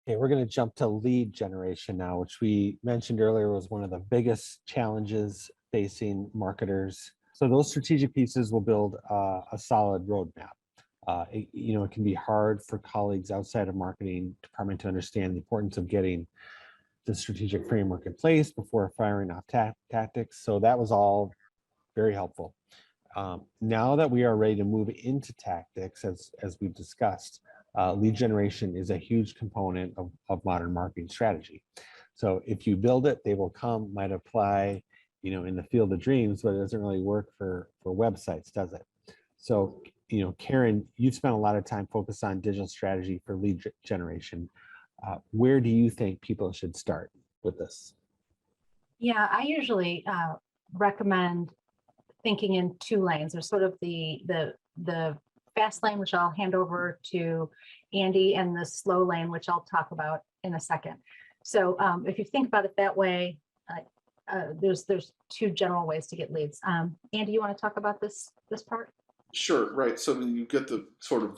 Okay, we're going to jump to lead generation now, which we mentioned earlier was one of the biggest challenges facing marketers. So those strategic pieces will build a solid roadmap. It can be hard for colleagues outside of marketing department to understand the importance of getting the strategic framework in place before firing off tactics. So that was all very helpful. Now that we are ready to move into tactics, as we've discussed, lead generation is a huge component of modern marketing strategy. So if you build it, they will come, might apply, in the field of dreams, but it doesn't really work for websites, does it? So, Karen, you've spent a lot of time focused on digital strategy for lead generation. Where do you think people should start with this? Yeah, I usually recommend thinking in two lanes. There's sort of the fast lane, which I'll hand over to Andy, and the slow lane, which I'll talk about in a second. So if you think about it that way, there's two general ways to get leads. Andy, you want to talk about this part? Sure, right. So you get the sort of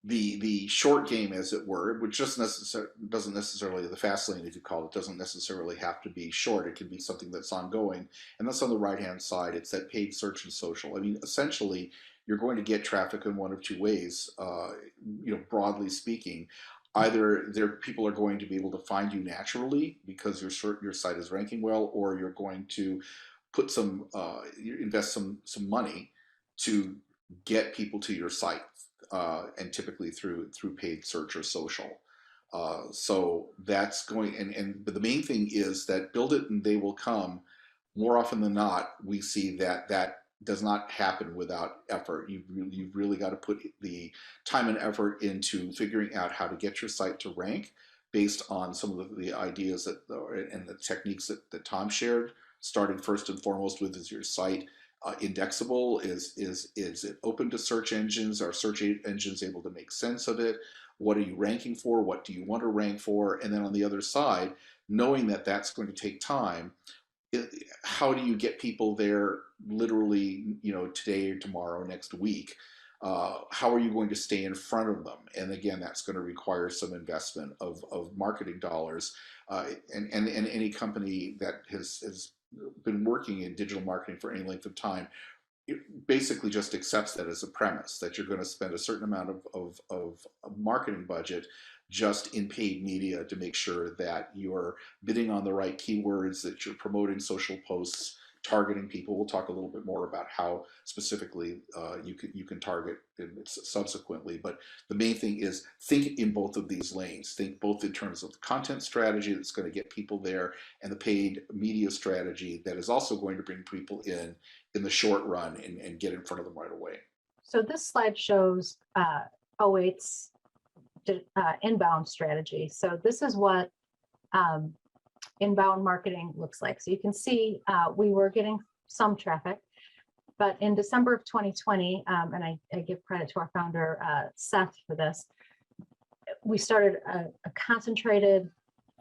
the short game, as it were, which just doesn't necessarily, the fast lane, as you call it, doesn't necessarily have to be short. It can be something that's ongoing, and that's on the right hand side. It's that paid search and social. I mean, essentially, you're going to get traffic in one of two ways. Broadly speaking, either people are going to be able to find you naturally because your site is ranking well, or you're going to put invest some money to get people to your site, and typically through paid search or social. So that's going, but the main thing is that build it and they will come. More often than not, we see that does not happen without effort. You've really got to put the time and effort into figuring out how to get your site to rank based on some of the ideas and the techniques that Tom shared. Starting first and foremost with, is your site indexable? Is it open to search engines? Are search engines able to make sense of it? What are you ranking for? What do you want to rank for? And then on the other side, knowing that that's going to take time, how do you get people there literally, today or tomorrow, next week? How are you going to stay in front of them? And again, that's going to require some investment of marketing dollars. And any company that has been working in digital marketing for any length of time, it basically just accepts that as a premise, that you're going to spend a certain amount of marketing budget just in paid media to make sure that you're bidding on the right keywords, that you're promoting social posts, targeting people. We'll talk a little bit more about how specifically you can target subsequently. But the main thing is, think in both of these lanes. Think both in terms of the content strategy that's going to get people there, and the paid media strategy that is also going to bring people in the short run and get in front of them right away. So this slide shows 08's inbound strategy. So this is what inbound marketing looks like. So you can see we were getting some traffic, but in December of 2020, and I give credit to our founder, Seth, for this, we started a concentrated,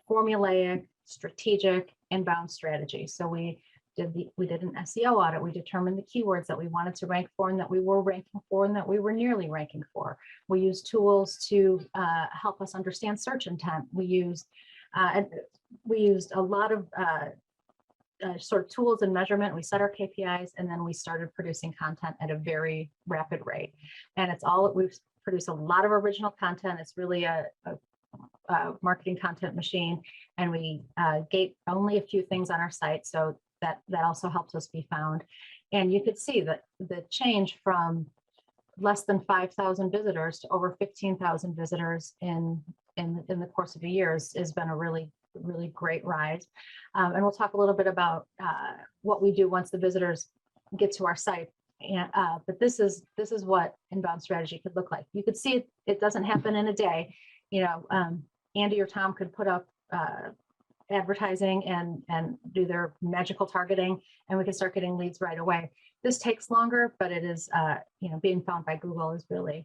formulaic, strategic inbound strategy. So we did an SEO audit. We determined the keywords that we wanted to rank for, and that we were ranking for, and that we were nearly ranking for. We used tools to help us understand search intent. We used a lot of sort of tools and measurement. We set our KPIs, and then we started producing content at a very rapid rate. And we've produced a lot of original content. It's really a marketing content machine, and we gate only a few things on our site, so that also helps us be found. And you could see that the change from less than 5,000 visitors to over 15,000 visitors in the course of a year has been a really great rise. And we'll talk a little bit about what we do once the visitors get to our site. But this is what inbound strategy could look like. You could see it doesn't happen in a day. Andy or Tom could put up advertising and do their magical targeting, and we can start getting leads right away. This takes longer, but it is, being found by Google is really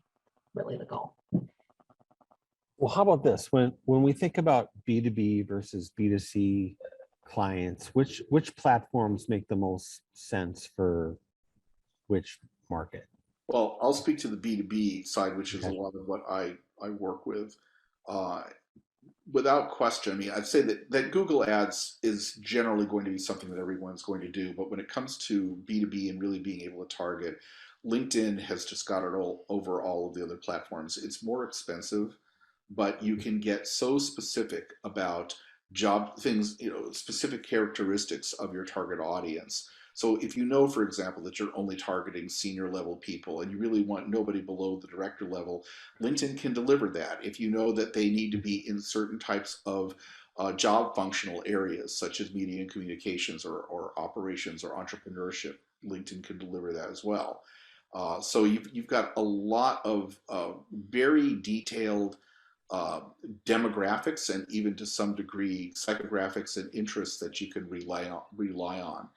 the goal. Well, how about this? When we think about B2B versus B2C clients, which platforms make the most sense for which market? Well, I'll speak to the B2B side, which is a lot of what I work with. uh, without question, I mean, I'd say that Google Ads is generally going to be something that everyone's going to do. But when it comes to B2B and really being able to target, LinkedIn has just got it all over all of the other platforms. It's more expensive, but you can get so specific about job things, specific characteristics of your target audience. So if you know, for example, that you're only targeting senior level people and you really want nobody below the director level, LinkedIn can deliver that. If you know that they need to be in certain types of job functional areas, such as media and communications or operations or entrepreneurship, LinkedIn can deliver that as well. So you've got a lot of very detailed uh, demographics and even to some degree psychographics and interests that you can rely on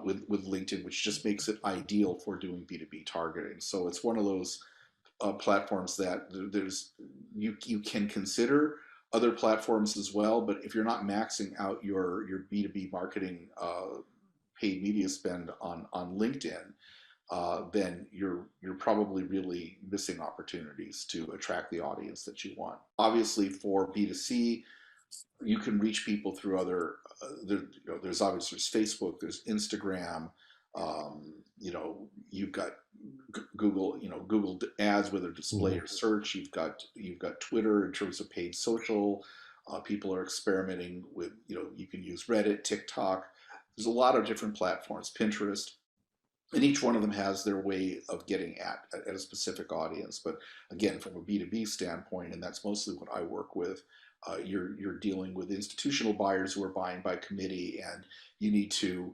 with LinkedIn, which just makes it ideal for doing B2B targeting. So it's one of those platforms that you can consider other platforms as well, but if you're not maxing out your B2B marketing paid media spend on LinkedIn, then you're probably really missing opportunities to attract the audience that you want. Obviously, for B2C, you can reach people through other. There's obviously Facebook, there's Instagram. You've got Google, Google Ads, whether display or search. You've got Twitter in terms of paid social. People are experimenting with, you can use Reddit, TikTok. There's a lot of different platforms, Pinterest, and each one of them has their way of getting at a specific audience. But again, from a B2B standpoint, and that's mostly what I work with, you're dealing with institutional buyers who are buying by committee, and you need to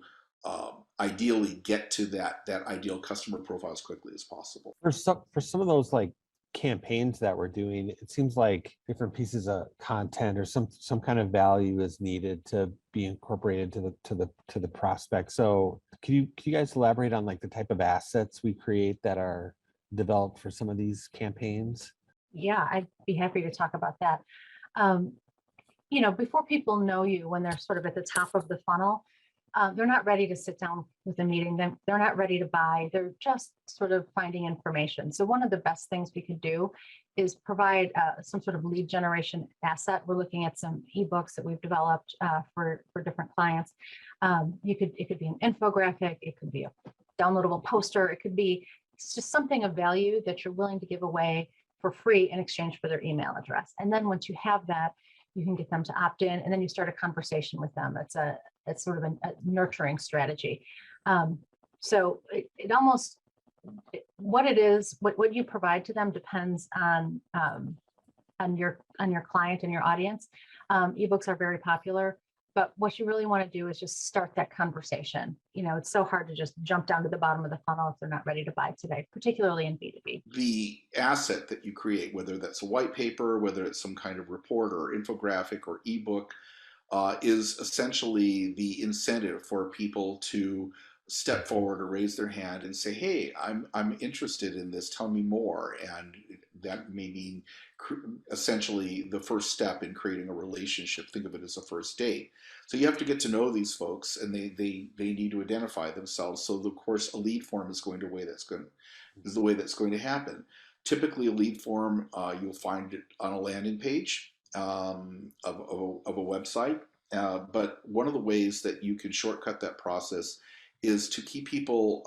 ideally get to that ideal customer profile as quickly as possible. For some of those like campaigns that we're doing, it seems like different pieces of content or some kind of value is needed to be incorporated to the prospect. So can you guys elaborate on like the type of assets we create that are developed for some of these campaigns? Yeah, I'd be happy to talk about that. Um, Before people know you, when they're sort of at the top of the funnel, they're not ready to sit down with a meeting. They're not ready to buy. They're just sort of finding information. So one of the best things we could do is provide some sort of lead generation asset. We're looking at some ebooks that we've developed for different clients. It could be an infographic. It could be a downloadable poster. It's just something of value that you're willing to give away for free in exchange for their email address. And then once you have that, you can get them to opt in, and then you start a conversation with them. It's sort of a nurturing strategy. So what it is, what you provide to them depends on your client and your audience. Ebooks are very popular, but what you really want to do is just start that conversation. It's so hard to just jump down to the bottom of the funnel if they're not ready to buy today, particularly in B2B. The asset that you create, whether that's a white paper, whether it's some kind of report or infographic or ebook, is essentially the incentive for people to step forward or raise their hand and say, "Hey, I'm interested in this. Tell me more." And that may mean essentially the first step in creating a relationship. Think of it as a first date. So you have to get to know these folks, and they need to identify themselves. So of course, a lead form is the way that's going to happen. Typically, a lead form you'll find it on a landing page of a website. But one of the ways that you can shortcut that process is to keep people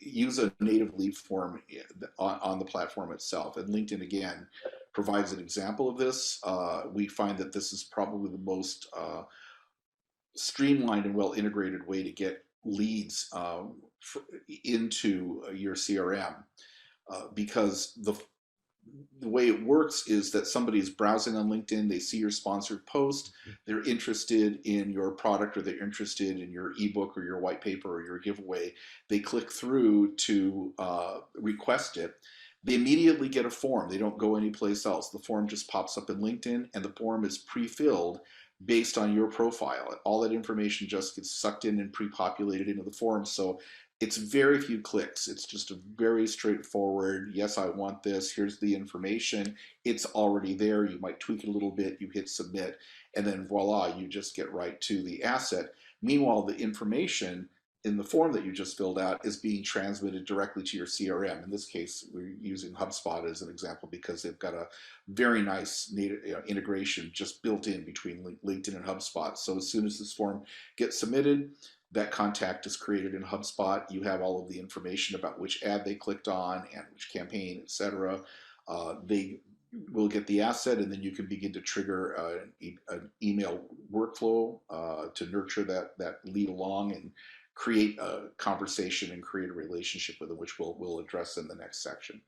use a native lead form on the platform itself. And LinkedIn, again, provides an example of this. We find that this is probably the most streamlined and well integrated way to get leads into your CRM, because the way it works is that somebody is browsing on LinkedIn, they see your sponsored post, they're interested in your product, or they're interested in your ebook or your white paper or your giveaway. They click through to request it. They immediately get a form. They don't go anyplace else. The form just pops up in LinkedIn, and the form is pre-filled based on your profile. All that information just gets sucked in and pre-populated into the form. So it's very few clicks. It's just a very straightforward, yes, I want this, here's the information. It's already there. You might tweak it a little bit, you hit submit, and then voila, you just get right to the asset. Meanwhile, the information in the form that you just filled out is being transmitted directly to your CRM. In this case, we're using HubSpot as an example because they've got a very nice native integration just built in between LinkedIn and HubSpot. So as soon as this form gets submitted, that contact is created in HubSpot. You have all of the information about which ad they clicked on and which campaign, etc. They will get the asset, and then you can begin to trigger an email workflow to nurture that lead along and create a conversation and create a relationship with them, which we'll address in the next section.